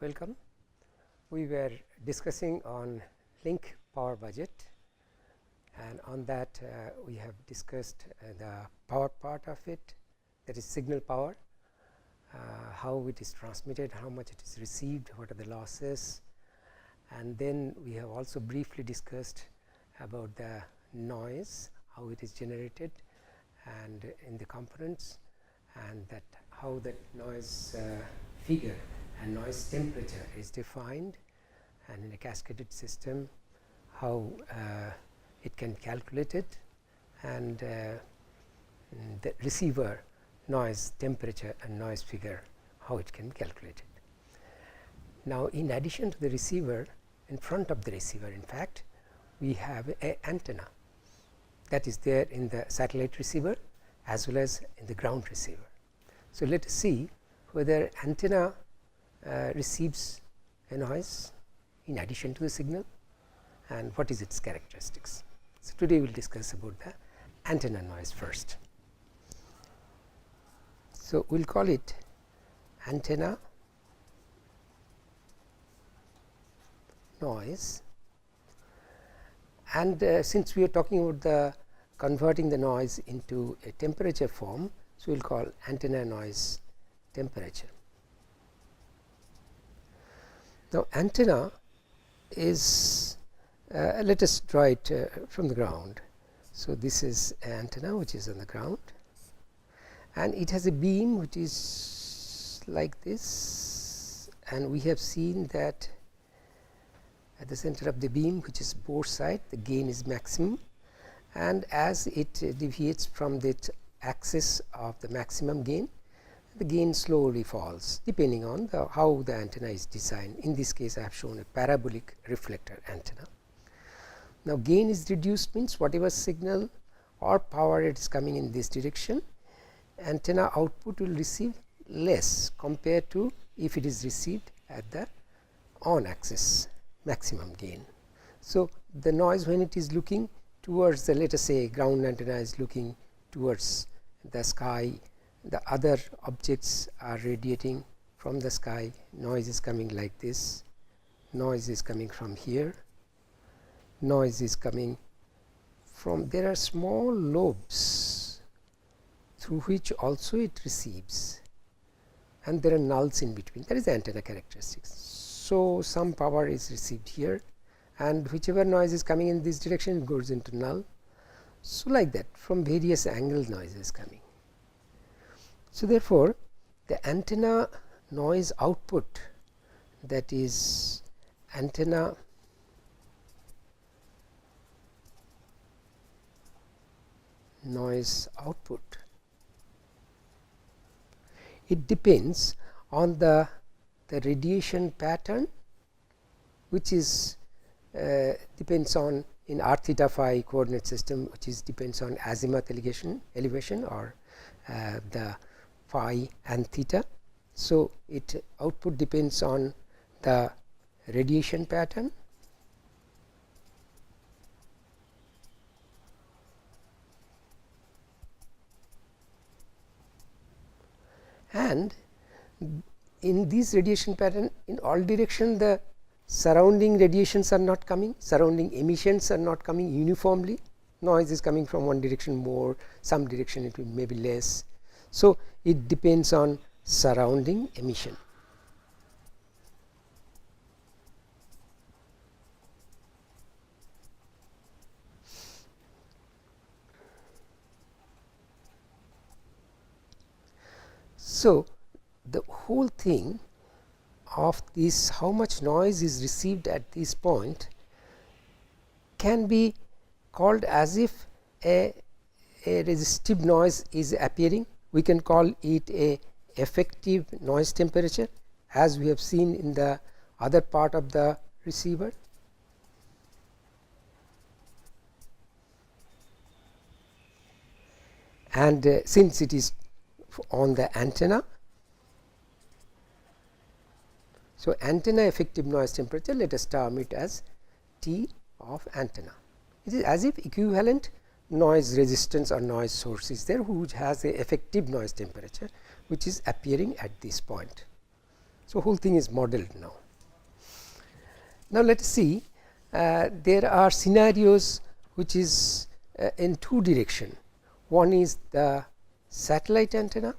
welcome. We were discussing on link power budget, and on that we have discussed the power part of it, that is signal power, how it is transmitted, how much it is received, what are the losses, and then we have also briefly discussed about the noise, how it is generated and in the components, and that how that noise figure and noise temperature is defined, and in a cascaded system how it can calculate it, and the receiver noise temperature and noise figure, how it can be calculated. Now, in addition to the receiver, in front of the receiver, in fact, we have an antenna that is there in the satellite receiver as well as in the ground receiver. So, let us see whether antenna receives a noise in addition to the signal and what is its characteristics. So, today we will discuss about the antenna noise first. So, we will call it antenna noise, and since we are talking about the converting the noise into a temperature form, so we will call antenna noise temperature. Now, antenna is let us draw it from the ground. So, this is an antenna which is on the ground, and it has a beam which is like this, and we have seen that at the center of the beam, which is bore side, the gain is maximum, and as it deviates from the axis of the maximum gain, the gain slowly falls depending on how the antenna is designed. In this case, I have shown a parabolic reflector antenna. Now, gain is reduced means whatever signal or power it is coming in this direction, antenna output will receive less compared to if it is received at the on axis maximum gain. So, the noise when it is looking towards the, let us say ground antenna is looking towards the sky, the other objects are radiating from the sky, noise is coming like this, noise is coming from here, noise is coming from, there are small lobes through which also it receives, and there are nulls in between, that is the antenna characteristics. So, some power is received here, and whichever noise is coming in this direction, it goes into null. So, like that from various angle noise is coming. So, therefore, the antenna noise output, that is antenna noise output, it depends on the radiation pattern, which is depends on in r theta phi coordinate system, which is depends on azimuth elevation or the phi and theta. So, it output depends on the radiation pattern, and in this radiation pattern, in all direction the surrounding radiations are not coming, surrounding emissions are not coming uniformly, noise is coming from one direction more, some direction it will may be less. So, it depends on surrounding emission. So, the whole thing of this, how much noise is received at this point, can be called as if a resistive noise is appearing. We can call it a effective noise temperature, as we have seen in the other part of the receiver. And since it is on the antenna, so antenna effective noise temperature, let us term it as T of antenna. It is as if equivalent noise resistance or noise source is there, which has a effective noise temperature which is appearing at this point. So, whole thing is modeled now. Now, let us see, there are scenarios which is in two direction. One is the satellite antenna,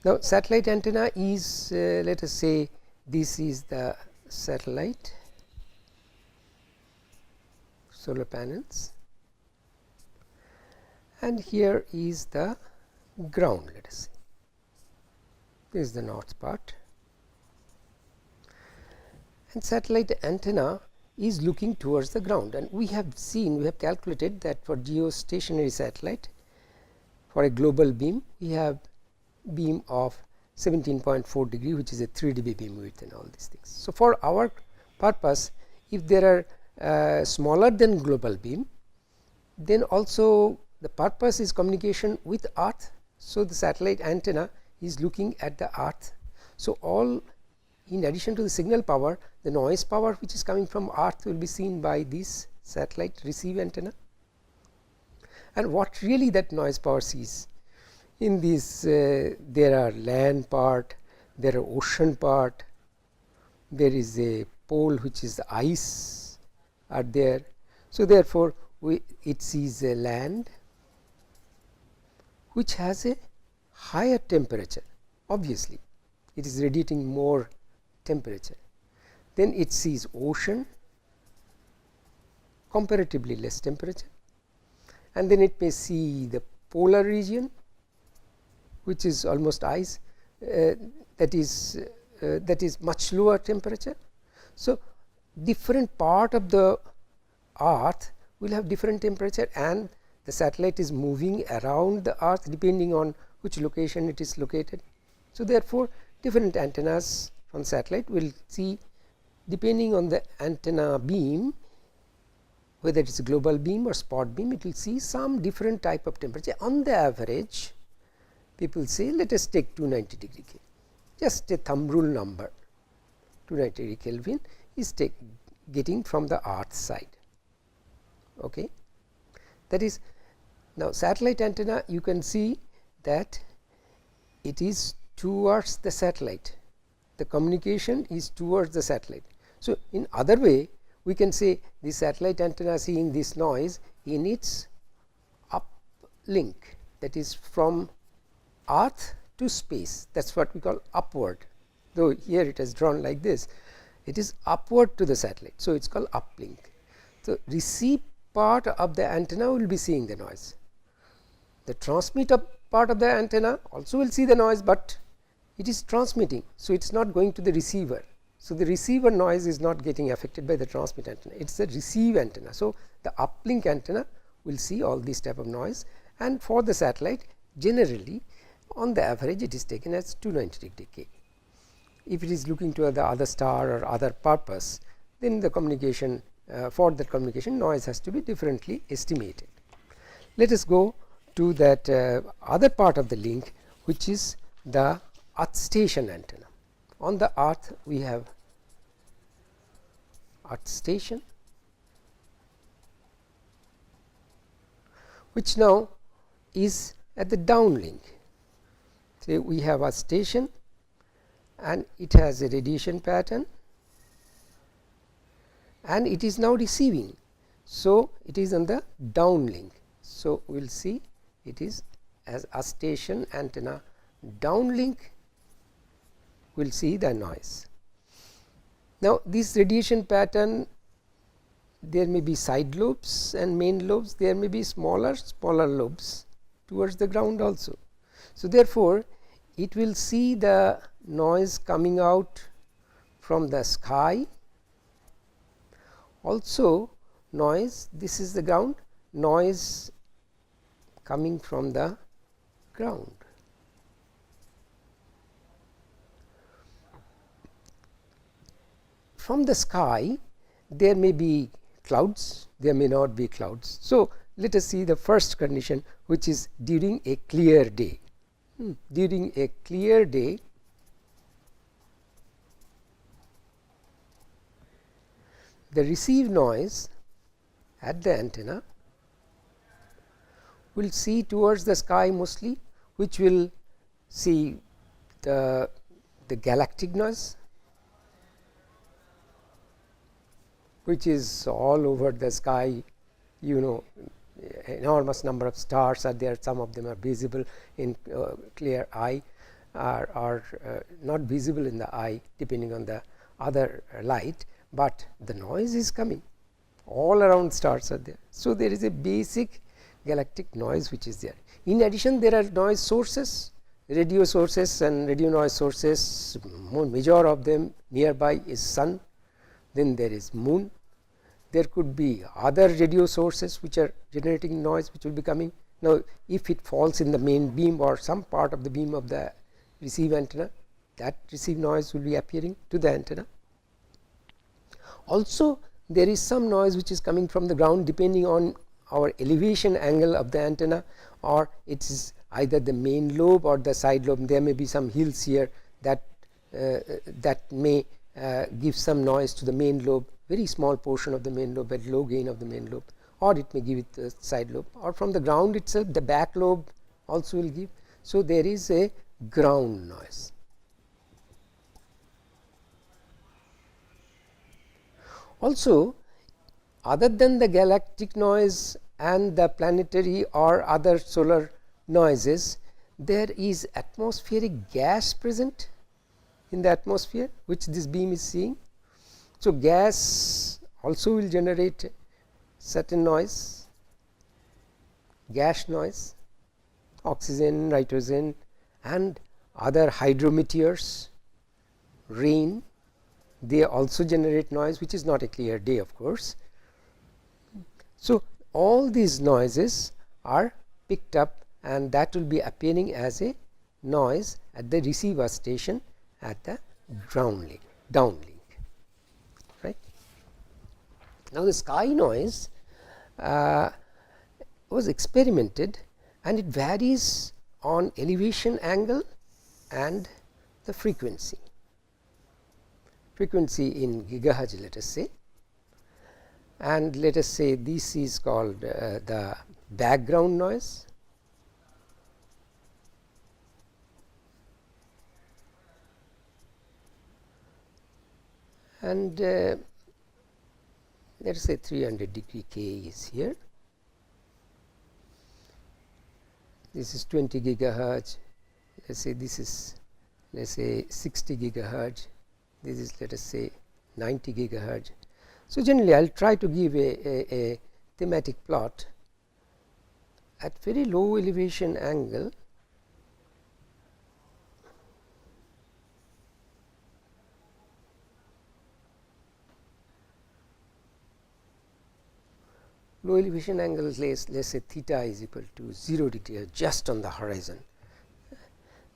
now satellite antenna is let us say this is the satellite solar panels, and here is the ground. Let us say this is the north part, and satellite antenna is looking towards the ground, and we have calculated that for geostationary satellite, for a global beam we have beam of 17.4 degree, which is a 3 dB beam width and all these things. So, for our purpose, if there are smaller than global beam, then also the purpose is communication with earth. So, the satellite antenna is looking at the earth. So, all in addition to the signal power, the noise power which is coming from earth will be seen by this satellite receive antenna. And what really that noise power sees? In this there are land part, there are ocean part, there is a pole which is the ice are there. So, therefore, it sees a land which has a higher temperature, obviously it is radiating more temperature. Then it sees ocean, comparatively less temperature, and then it may see the polar region which is almost ice, that is much lower temperature. So, different part of the earth will have different temperature, and the satellite is moving around the earth depending on which location it is located. So, therefore, different antennas from satellite will see, depending on the antenna beam, whether it is a global beam or spot beam, it will see some different type of temperature. On the average, people say let us take 290 degree Kelvin, just a thumb rule number, 290 degree Kelvin is getting from the earth side. Okay. That is, now satellite antenna, you can see that it is towards the satellite, the communication is towards the satellite. So, in other way we can say the satellite antenna seeing this noise in its uplink, that is from earth to space, that is what we call upward, though here it is drawn like this, it is upward to the satellite. So, it is called uplink. So, receive part of the antenna will be seeing the noise, the transmit part of the antenna also will see the noise, but it is transmitting. So, it is not going to the receiver. So, the receiver noise is not getting affected by the transmit antenna, it is the receive antenna. So, the uplink antenna will see all these type of noise, and for the satellite generally on the average it is taken as 290 degree K. If it is looking to the other star or other purpose, then the communication for that communication noise has to be differently estimated. Let us go to that other part of the link, which is the earth station antenna. On the earth we have earth station, which now is at the downlink. Say we have a station and it has a radiation pattern and it is now receiving. So, it is on the downlink. So, we will see it is as a station antenna downlink will see the noise. Now, this radiation pattern, there may be side lobes and main lobes, there may be smaller lobes towards the ground also. So, therefore, it will see the noise coming out from the sky, also noise, this is the ground, noise coming from the ground. From the sky there may be clouds, there may not be clouds. So, let us see the first condition, which is during a clear day. During a clear day, the received noise at the antenna will see towards the sky mostly, which will see the galactic noise, which is all over the sky. You know, enormous number of stars are there. Some of them are visible in clear eye, are not visible in the eye depending on the other light, but the noise is coming. All around stars are there. So, there is a basic galactic noise which is there. In addition, there are noise sources, radio sources and radio noise sources. Major of them nearby is sun, then there is moon. There could be other radio sources which are generating noise, which will be coming. Now, if it falls in the main beam or some part of the beam of the receive antenna, that receive noise will be appearing to the antenna. Also, there is some noise which is coming from the ground depending on our elevation angle of the antenna, or it is either the main lobe or the side lobe. There may be some hills here that may give some noise to the main lobe, very small portion of the main lobe at low gain of the main lobe, or it may give it the side lobe, or from the ground itself the back lobe also will give. So, there is a ground noise. Also, other than the galactic noise and the planetary or other solar noises, there is atmospheric gas present in the atmosphere, which this beam is seeing. So, gas also will generate certain noise, gas noise, oxygen, nitrogen and other hydrometeors, rain, they also generate noise, which is not a clear day, of course. So, all these noises are picked up, and that will be appearing as a noise at the receiver station at the downlink. Right. Now, the sky noise was experimented, and it varies on elevation angle and the frequency in gigahertz, let us say, and let us say this is called the background noise, and let us say 300 degree K is here. This is 20 gigahertz, let us say this is, let us say 60 gigahertz, this is let us say 90 gigahertz. So, generally I will try to give a thematic plot at very low elevation angle. Low elevation angle, let us say theta is equal to 0 degree, just on the horizon.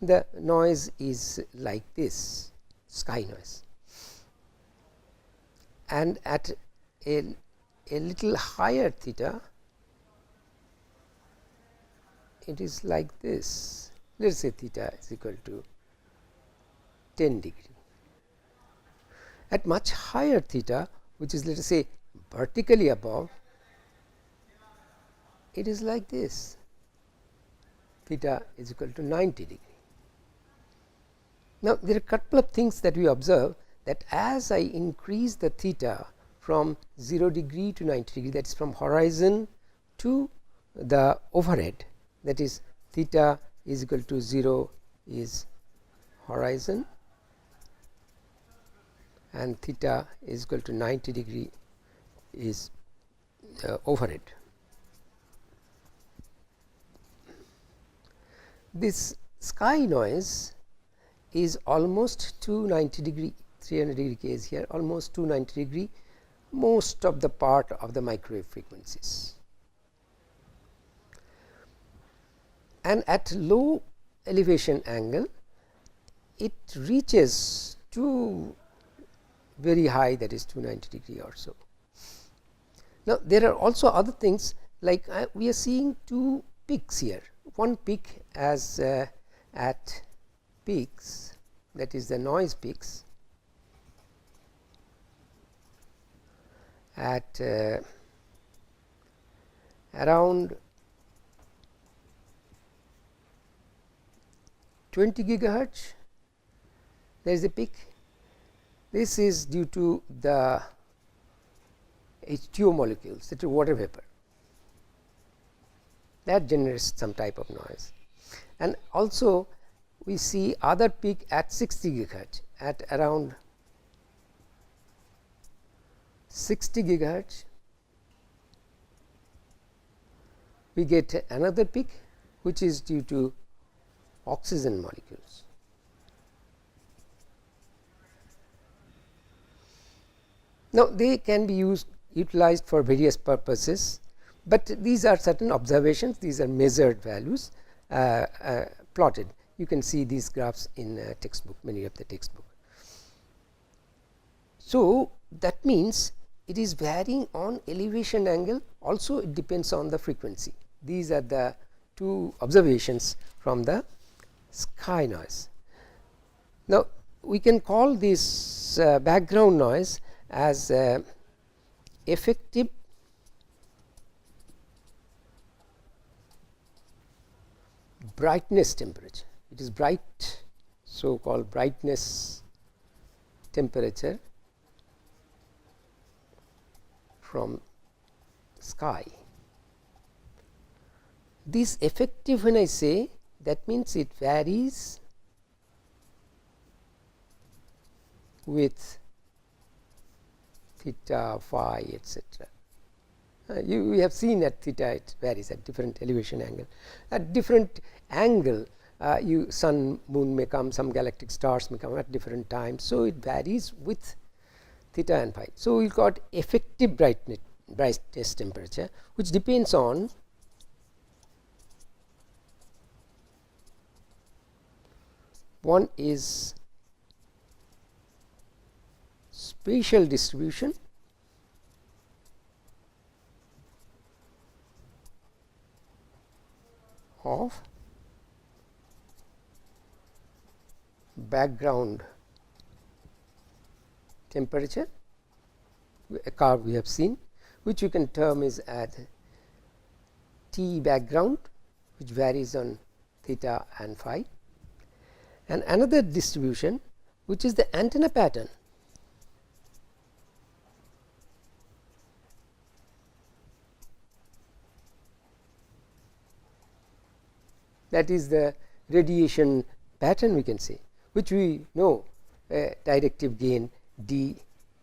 The noise is like this, sky noise, and at a little higher theta, it is like this. Let us say theta is equal to 10 degree. At much higher theta, which is let us say vertically above, it is like this, theta is equal to 90 degree. Now, there are a couple of things that we observe, that as I increase the theta from 0 degree to 90 degree, that is from horizon to the overhead, that is theta is equal to 0 is horizon and theta is equal to 90 degree is overhead. This sky noise is almost 290 degree, 300 degree K is here, almost 290 degree, most of the part of the microwave frequencies. And at low elevation angle, it reaches to very high, that is 290 degree or so. Now, there are also other things, like we are seeing two peaks here. One peak as at peaks, that is the noise peaks at around 20 gigahertz, there is a peak. This is due to the H2O molecules, that is water vapor, that generates some type of noise. And also we see other peak at 60 gigahertz, at around 60 gigahertz we get another peak, which is due to oxygen molecules. Now, they can be utilized for various purposes, but these are certain observations, these are measured values plotted. You can see these graphs in textbook, many of the textbook. So, that means it is varying on elevation angle, also it depends on the frequency. These are the two observations from the sky noise. Now, we can call this background noise as effective brightness temperature. It is bright, so called brightness temperature from sky. This effective, when I say, that means it varies with theta, phi, etc. We have seen at theta it varies at different elevation angle. At different angle, sun, moon may come, some galactic stars may come at different times. So, it varies with theta and phi. So, we got effective brightness temperature, which depends on one is spatial distribution, of background temperature, a curve we have seen, which you can term is at T background, which varies on theta and phi, and another distribution which is the antenna pattern. That is the radiation pattern, we can say, which we know directive gain d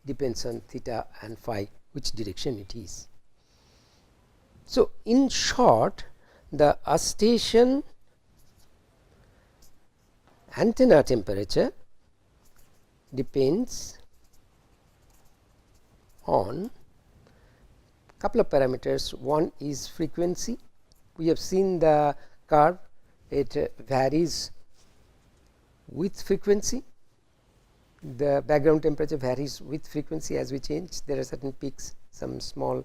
depends on theta and phi, which direction it is. So, in short, the station antenna temperature depends on couple of parameters. One is frequency. We have seen the curve, it varies with frequency. The background temperature varies with frequency as we change. There are certain peaks, some small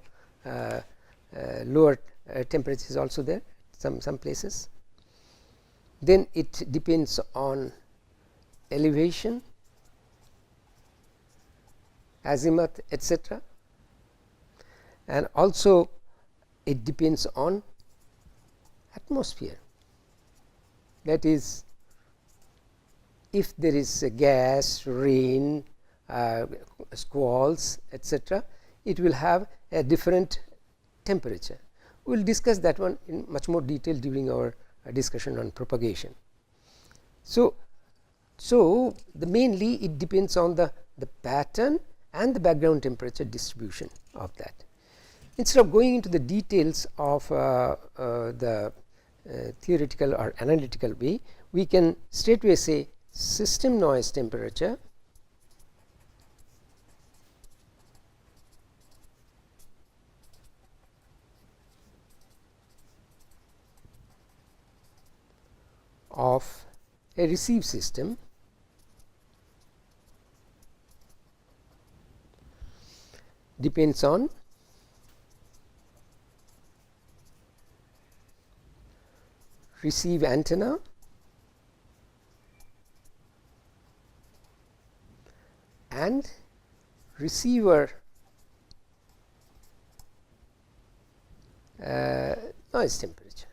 lower temperatures also there, some places. Then it depends on elevation, azimuth, etc., and also it depends on atmosphere. That is, if there is a gas, rain, squalls, etc., it will have a different temperature. We will discuss that one in much more detail during our discussion on propagation. So, the mainly it depends on the pattern and the background temperature distribution of that. Instead of going into the details of the theoretical or analytical way, we can straightway say system noise temperature of a receive system depends on receive antenna and receiver noise temperature.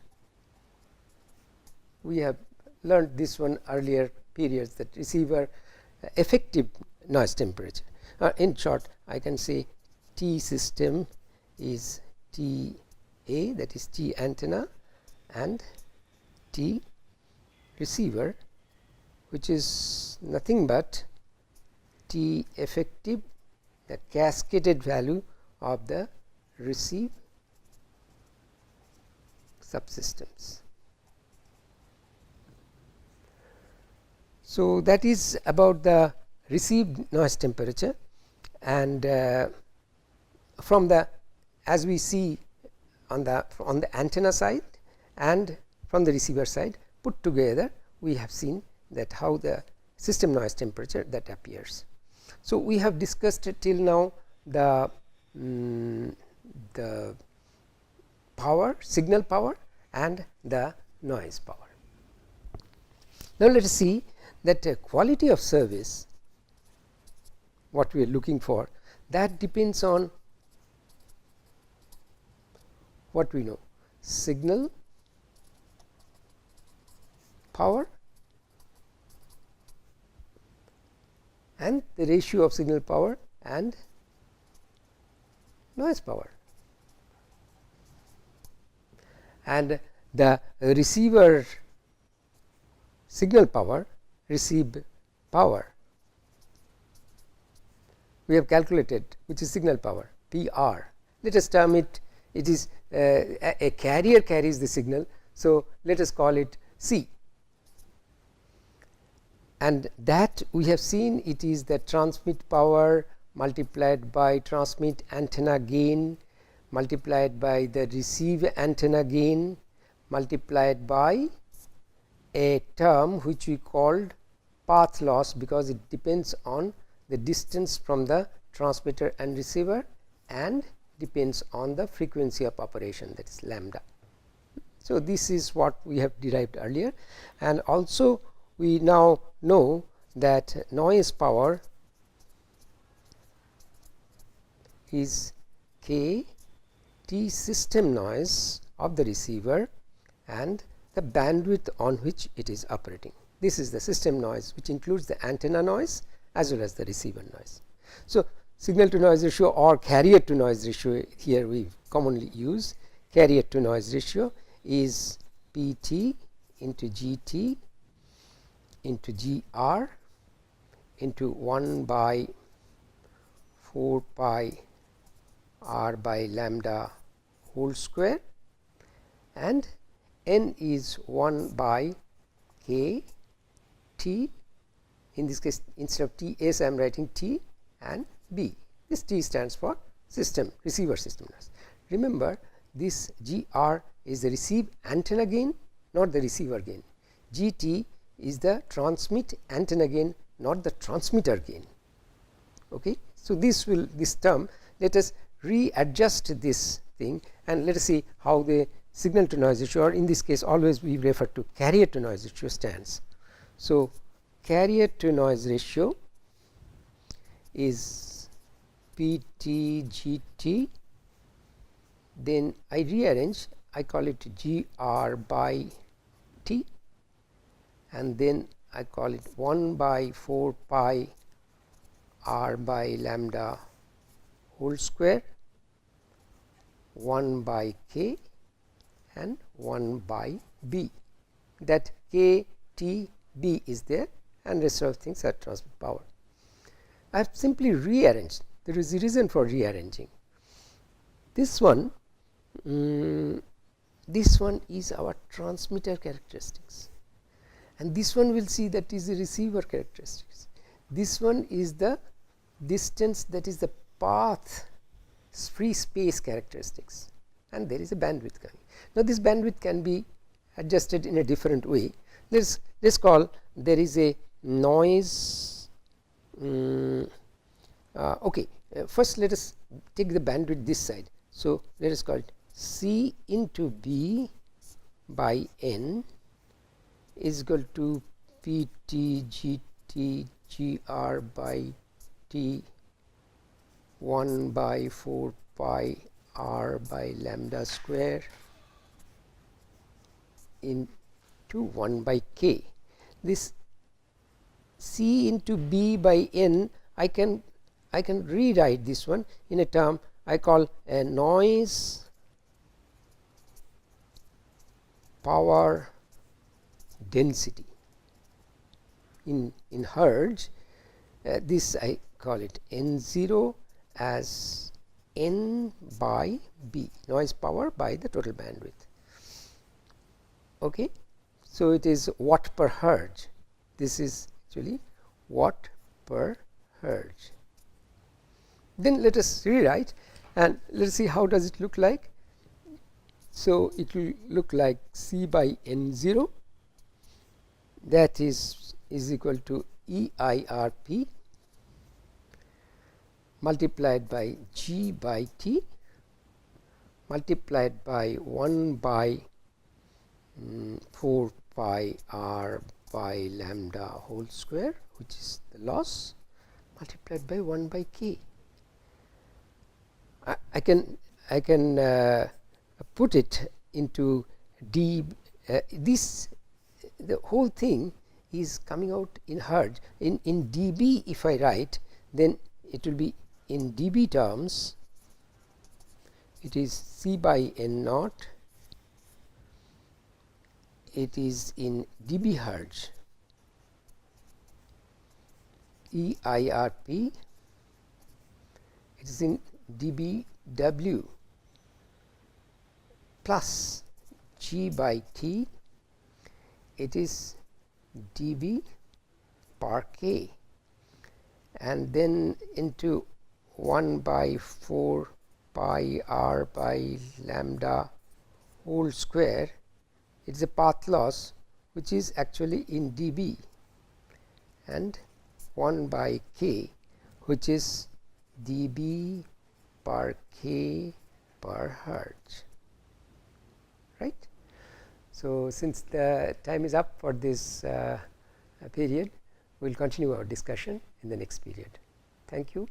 We have learned this one earlier periods, that receiver effective noise temperature. In short, I can say T system is T A, that is T antenna, and T receiver, which is nothing but T effective, the cascaded value of the receive subsystems. So, that is about the received noise temperature, and from the, as we see on the antenna side and from the receiver side put together, we have seen that how the system noise temperature that appears. So, we have discussed till now the power, signal power and the noise power. Now, let us see that quality of service, what we are looking for, that depends on what we know: signal power and the ratio of signal power and noise power. And the receiver signal power, receive power, we have calculated, which is signal power, PR. Let us term it, it is a carrier carries the signal. So, let us call it C, and that we have seen it is the transmit power multiplied by transmit antenna gain multiplied by the receive antenna gain multiplied by a term which we called path loss, because it depends on the distance from the transmitter and receiver and depends on the frequency of operation, that is lambda. So, this is what we have derived earlier, and also we now know that noise power is K T system noise of the receiver and the bandwidth on which it is operating. This is the system noise, which includes the antenna noise as well as the receiver noise. So, signal to noise ratio or carrier to noise ratio, here we commonly use carrier to noise ratio, is PT into GT into GR into 1 by 4 pi R by lambda whole square, and N is 1 by K T. In this case, instead of T S I am writing T and B. This T stands for system, receiver system noise. Remember, this GR is the receive antenna gain, not the receiver gain. GT is the transmit antenna gain, not the transmitter gain. Okay. So, this term, let us readjust this thing and let us see how the signal to noise ratio, or in this case always we refer to carrier to noise ratio, stands. So, carrier to noise ratio is PT GT, then I rearrange, I call it GR by T, and then I call it 1 by 4 pi R by lambda whole square, 1 by K and 1 by B. That K T B is there and rest of things are transmit power. I have simply rearranged. There is a reason for rearranging. This one is our transmitter characteristics, and this one will see that is the receiver characteristics. This one is the distance, that is the path free space characteristics, and there is a bandwidth coming. Now, this bandwidth can be adjusted in a different way. Let's call there is a noise. Okay, first let us take the bandwidth this side. So, let us call it C into B by N is equal to PT GT GR by T 1 by 4 pi r by lambda square into 1 by k. This c into b by n, I can rewrite this one in a term I call a noise power density. In hertz, this I call it n0 as n by b, noise power by the total bandwidth. Okay, so it is watt per hertz. This is actually watt per hertz. Then let us rewrite and let us see how does it look like. So it will look like c by n0, that is equal to EIRP multiplied by g by t multiplied by 1 by 4 pi r by lambda whole square, which is the loss, multiplied by 1 by k. I can put it into d. The whole thing is coming out in hertz. In dB, if I write, then it will be in dB terms. It is c by n naught. It is in dB hertz. EIRP. It is in dBW plus g by t. It is dB per k, and then into 1 by 4 pi r by lambda whole square. It is a path loss which is actually in dB, and 1 by k, which is dB per k per hertz, right. So, since the time is up for this period, we will continue our discussion in the next period. Thank you.